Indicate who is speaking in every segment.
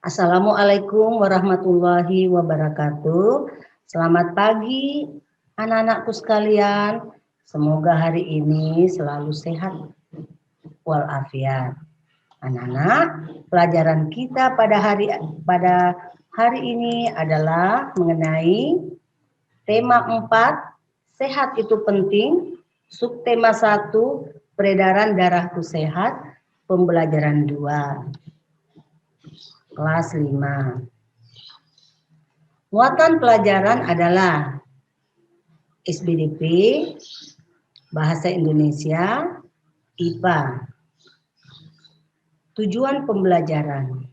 Speaker 1: Assalamualaikum warahmatullahi wabarakatuh. Selamat pagi anak-anakku sekalian. Semoga hari ini selalu sehat walafiat. Anak-anak, pelajaran kita pada hari ini adalah mengenai tema 4, sehat itu penting. Subtema 1, peredaran darahku sehat. Pembelajaran 2. Kelas 5. Muatan pelajaran adalah SBDP, Bahasa Indonesia, IPA. Tujuan pembelajaran.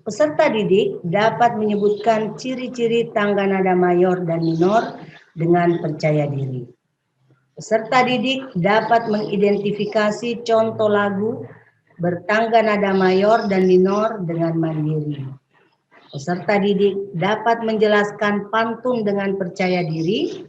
Speaker 1: Peserta didik dapat menyebutkan ciri-ciri tangga nada mayor dan minor dengan percaya diri. Peserta didik dapat mengidentifikasi contoh lagu bertangga nada mayor dan minor dengan mandiri. Peserta didik dapat menjelaskan pantun dengan percaya diri.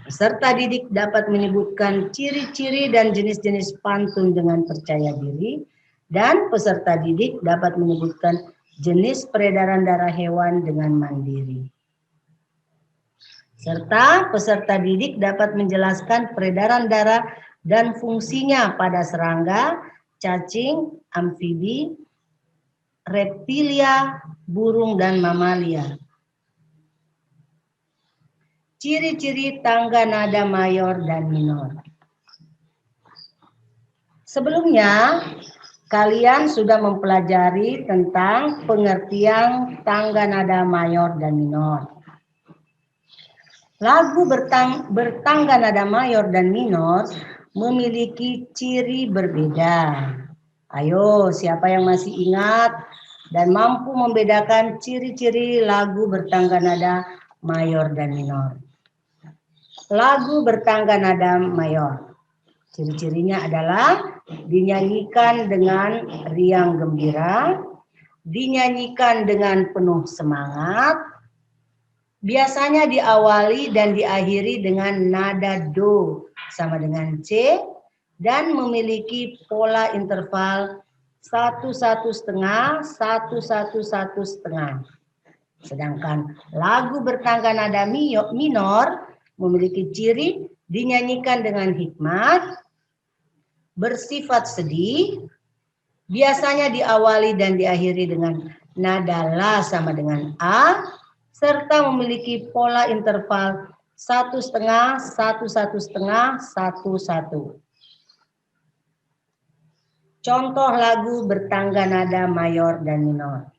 Speaker 1: Peserta didik dapat menyebutkan ciri-ciri dan jenis-jenis pantun dengan percaya diri. Dan peserta didik dapat menyebutkan jenis peredaran darah hewan dengan mandiri. Serta peserta didik dapat menjelaskan peredaran darah dan fungsinya pada serangga, cacing, amfibi, reptilia, burung, dan mamalia. Ciri-ciri tangga nada mayor dan minor. Sebelumnya, kalian sudah mempelajari tentang pengertian tangga nada mayor dan minor. Lagu bertangga nada mayor dan minor memiliki ciri berbeda. Ayo, siapa yang masih ingat dan mampu membedakan ciri-ciri lagu bertangga nada mayor dan minor? Lagu bertangga nada mayor. Ciri-cirinya adalah dinyanyikan dengan riang gembira, dinyanyikan dengan penuh semangat, biasanya diawali dan diakhiri dengan nada do sama dengan C dan memiliki pola interval 1-1/2, 1-1-1/2. Sedangkan lagu bertangga nada minor memiliki ciri dinyanyikan dengan hikmat, bersifat sedih, biasanya diawali dan diakhiri dengan nada la sama dengan A, serta memiliki pola interval 1/2, 1-1/2, 1-1. Contoh lagu bertangga nada mayor dan minor.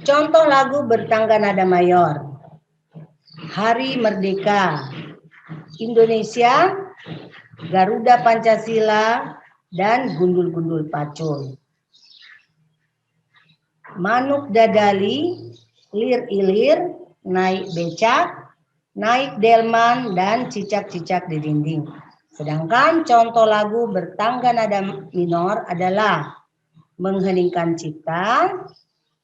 Speaker 1: Contoh lagu bertangga nada mayor. Hari Merdeka, Indonesia, Garuda Pancasila, dan gundul-gundul pacul. Manuk dadali, lir ilir, naik becak, naik delman, dan cicak-cicak di dinding. Sedangkan contoh lagu bertangga nada minor adalah mengheningkan cipta,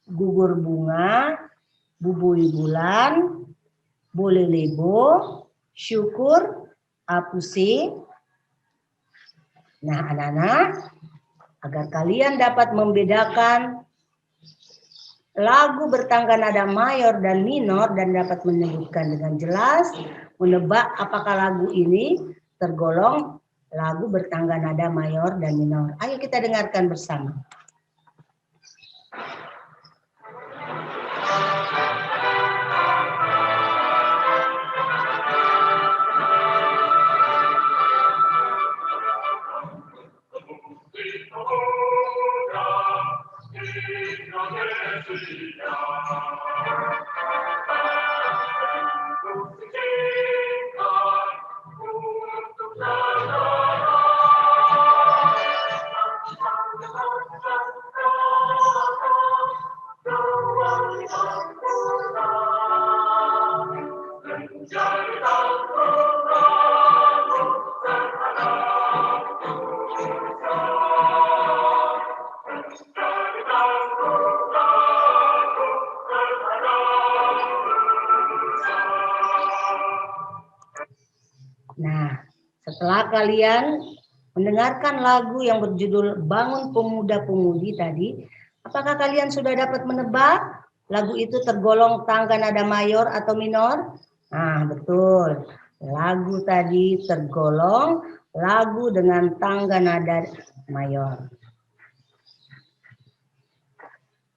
Speaker 1: gugur bunga, bubui bulan, boleh lebo, syukur, apuse. Nah, anak-anak, agar kalian dapat membedakan lagu bertangga nada mayor dan minor dan dapat menyebutkan dengan jelas, menebak apakah lagu ini tergolong lagu bertangga nada mayor dan minor. Ayo kita dengarkan bersama. Setelah kalian mendengarkan lagu yang berjudul Bangun Pemuda-Pemudi tadi, apakah kalian sudah dapat menebak lagu itu tergolong tangga nada mayor atau minor? Nah, betul. Lagu tadi tergolong lagu dengan tangga nada mayor.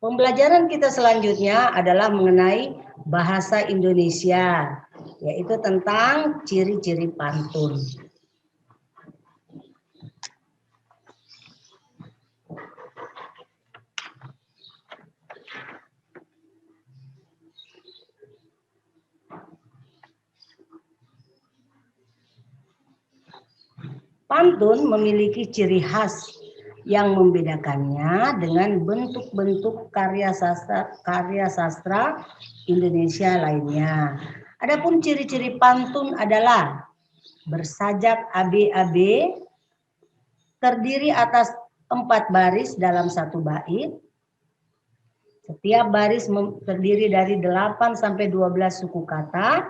Speaker 1: Pembelajaran kita selanjutnya adalah mengenai bahasa Indonesia, yaitu tentang ciri-ciri pantun. Pantun memiliki ciri khas yang membedakannya dengan bentuk-bentuk karya sastra Indonesia lainnya. Adapun ciri-ciri pantun adalah bersajak AB-AB, terdiri atas 4 baris dalam satu bait. Setiap baris terdiri dari 8 sampai 12 suku kata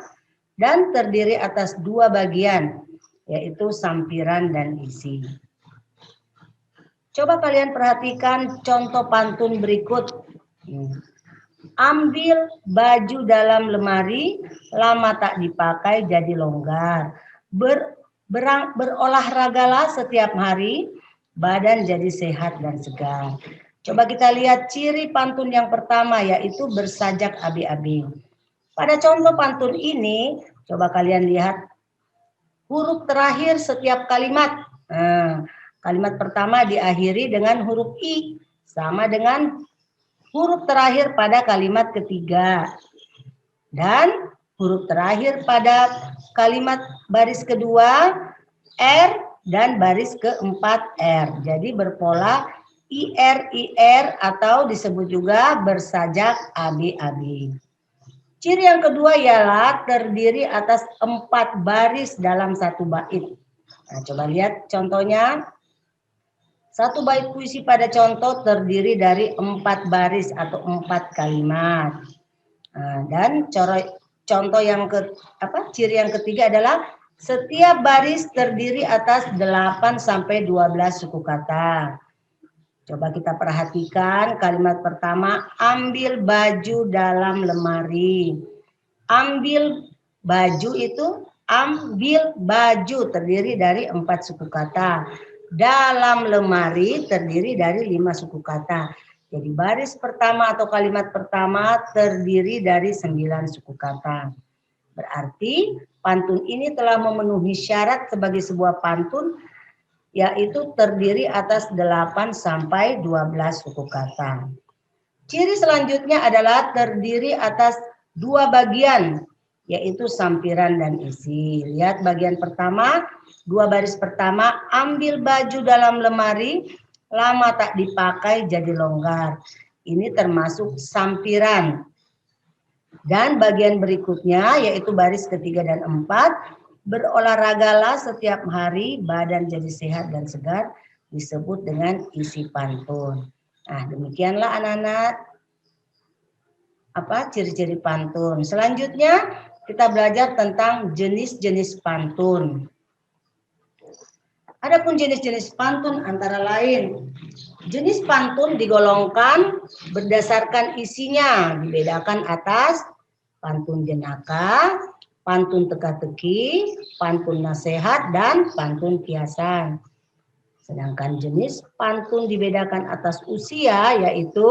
Speaker 1: dan terdiri atas 2 bagian, yaitu sampiran dan isi. Coba kalian perhatikan contoh pantun berikut. Ambil baju dalam lemari, lama tak dipakai jadi longgar. Berolahragalah setiap hari, badan jadi sehat dan segar. Coba kita lihat ciri pantun yang pertama, yaitu bersajak AB-AB. Pada contoh pantun ini, coba kalian lihat huruf terakhir setiap kalimat. Kalimat pertama diakhiri dengan huruf I, sama dengan huruf terakhir pada kalimat ketiga. Dan huruf terakhir pada kalimat baris kedua, R, dan baris keempat, R. Jadi berpola IR atau disebut juga bersajak AB-AB. Ciri yang kedua ialah terdiri atas 4 baris dalam satu bait. Nah, coba lihat contohnya. Satu bait puisi pada contoh terdiri dari 4 baris atau 4 kalimat. Nah, dan contoh yang ciri yang ketiga adalah setiap baris terdiri atas 8 sampai 12 suku kata. Coba kita perhatikan kalimat pertama, ambil baju dalam lemari. Ambil baju itu ambil baju terdiri dari 4 suku kata. Dalam lemari terdiri dari 5 suku kata. Jadi baris pertama atau kalimat pertama terdiri dari 9 suku kata. Berarti pantun ini telah memenuhi syarat sebagai sebuah pantun, yaitu terdiri atas 8 sampai 12 suku kata. Ciri selanjutnya adalah terdiri atas 2 bagian, yaitu sampiran dan isi. Lihat bagian pertama, 2 baris pertama, ambil baju dalam lemari, lama tak dipakai jadi longgar. Ini termasuk sampiran. Dan bagian berikutnya, yaitu baris ketiga dan 4, berolahragalah setiap hari, badan jadi sehat dan segar, disebut dengan isi pantun. Nah, demikianlah anak-anak ciri-ciri pantun. Selanjutnya kita belajar tentang jenis-jenis pantun. Adapun jenis-jenis pantun antara lain, jenis pantun digolongkan berdasarkan isinya, dibedakan atas pantun jenaka, pantun teka-teki, pantun nasihat, dan pantun kiasan. Sedangkan jenis pantun dibedakan atas usia, yaitu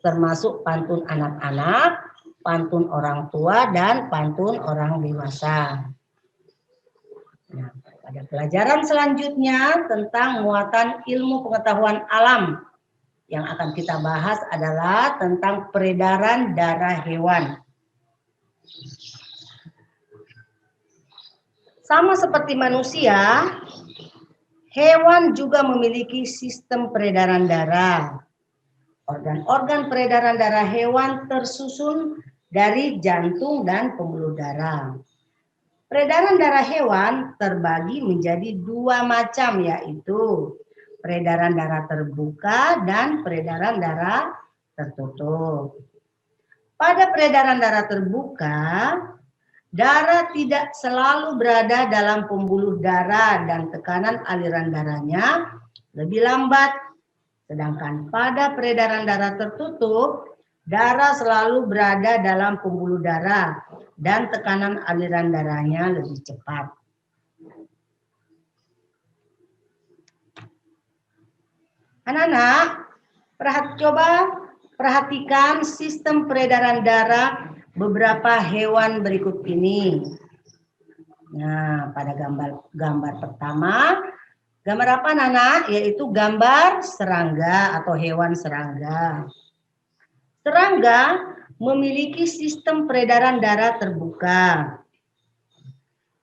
Speaker 1: termasuk pantun anak-anak, pantun orang tua, dan pantun orang dewasa. Nah, pada pelajaran selanjutnya tentang muatan ilmu pengetahuan alam, yang akan kita bahas adalah tentang peredaran darah hewan. Sama seperti manusia, hewan juga memiliki sistem peredaran darah. Organ-organ peredaran darah hewan tersusun dari jantung dan pembuluh darah. Peredaran darah hewan terbagi menjadi 2 macam, yaitu peredaran darah terbuka dan peredaran darah tertutup. Pada peredaran darah terbuka, Darah tidak selalu berada dalam pembuluh darah dan tekanan aliran darahnya lebih lambat. Sedangkan pada peredaran darah tertutup, darah selalu berada dalam pembuluh darah dan tekanan aliran darahnya lebih cepat. Anak-anak, coba perhatikan sistem peredaran darah beberapa hewan berikut ini. Nah, pada gambar pertama, gambar apa anak-anak? Yaitu gambar serangga atau hewan serangga. Serangga memiliki sistem peredaran darah terbuka.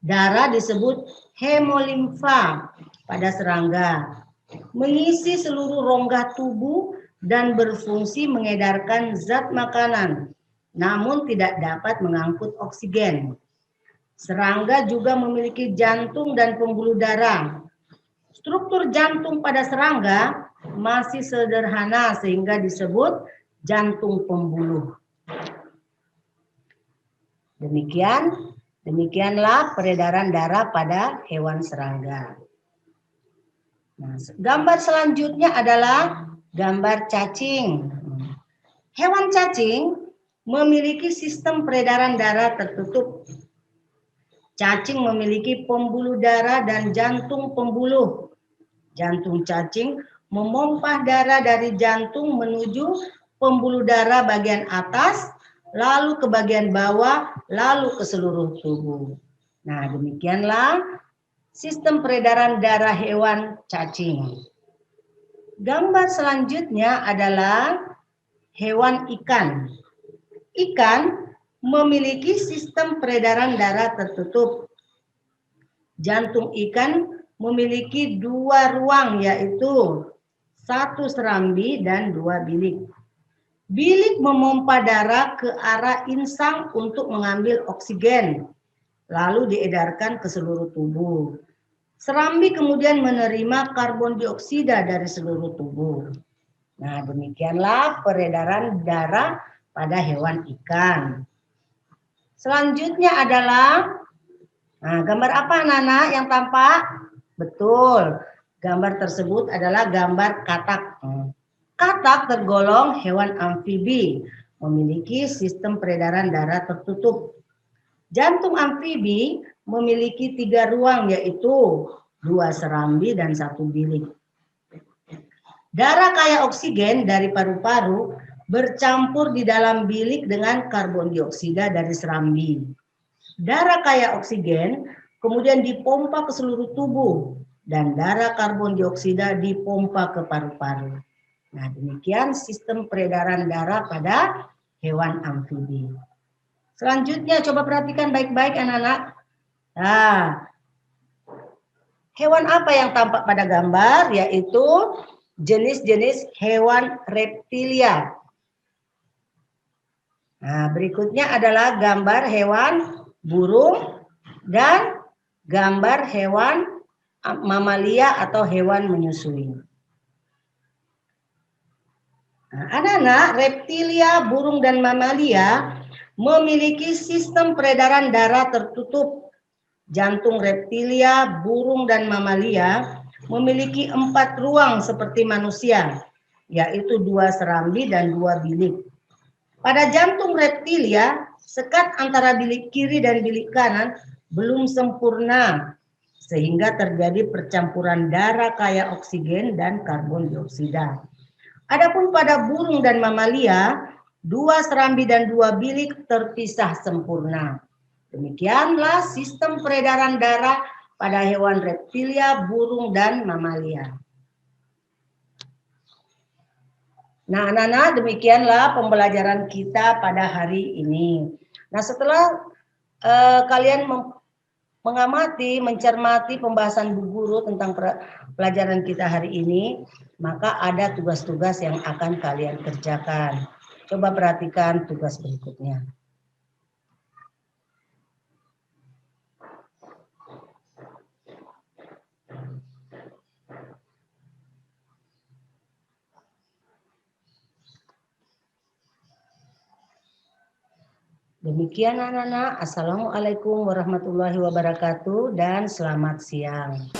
Speaker 1: Darah disebut hemolimfa pada serangga, mengisi seluruh rongga tubuh dan berfungsi mengedarkan zat makanan, namun tidak dapat mengangkut oksigen. Serangga juga memiliki jantung dan pembuluh darah. Struktur jantung pada serangga masih sederhana sehingga disebut jantung pembuluh. Demikianlah peredaran darah pada hewan serangga. Nah, gambar selanjutnya adalah gambar cacing. Hewan cacing memiliki sistem peredaran darah tertutup. Cacing memiliki pembuluh darah dan jantung pembuluh. Jantung cacing memompa darah dari jantung menuju pembuluh darah bagian atas, lalu ke bagian bawah, lalu ke seluruh tubuh. Nah, demikianlah sistem peredaran darah hewan cacing. Gambar selanjutnya adalah hewan ikan. Ikan memiliki sistem peredaran darah tertutup. Jantung ikan memiliki dua ruang, yaitu satu serambi dan dua bilik. Bilik memompa darah ke arah insang untuk mengambil oksigen, lalu diedarkan ke seluruh tubuh. Serambi kemudian menerima karbon dioksida dari seluruh tubuh. Nah, demikianlah peredaran darah pada hewan ikan. Selanjutnya adalah gambar apa anak-anak yang tampak? Betul, gambar tersebut adalah gambar katak. Katak tergolong hewan amfibi, memiliki sistem peredaran darah tertutup. Jantung amfibi memiliki 3 ruang, yaitu 2 serambi dan 1 bilik. Darah kaya oksigen dari paru-paru bercampur di dalam bilik dengan karbon dioksida dari serambi. Darah kaya oksigen kemudian dipompa ke seluruh tubuh dan darah karbon dioksida dipompa ke paru-paru. Nah, demikian sistem peredaran darah pada hewan amfibi. Selanjutnya coba perhatikan baik-baik anak-anak. Nah, hewan apa yang tampak pada gambar? Yaitu jenis-jenis hewan reptilia. Nah, berikutnya adalah gambar hewan burung dan gambar hewan mamalia atau hewan menyusui. Nah, anak-anak, reptilia, burung, dan mamalia memiliki sistem peredaran darah tertutup. Jantung reptilia, burung, dan mamalia memiliki 4 ruang seperti manusia, yaitu 2 serambi dan 2 bilik. Pada jantung reptilia, sekat antara bilik kiri dan bilik kanan belum sempurna, sehingga terjadi percampuran darah kaya oksigen dan karbon dioksida. Adapun pada burung dan mamalia, 2 serambi dan 2 bilik terpisah sempurna. Demikianlah sistem peredaran darah pada hewan reptilia, burung, dan mamalia. Nah, anak-anak, demikianlah pembelajaran kita pada hari ini. Nah, setelah kalian mengamati, mencermati pembahasan Bu Guru tentang pelajaran kita hari ini, maka ada tugas-tugas yang akan kalian kerjakan. Coba perhatikan tugas berikutnya. Demikian anak-anak, Assalamualaikum warahmatullahi wabarakatuh dan selamat siang.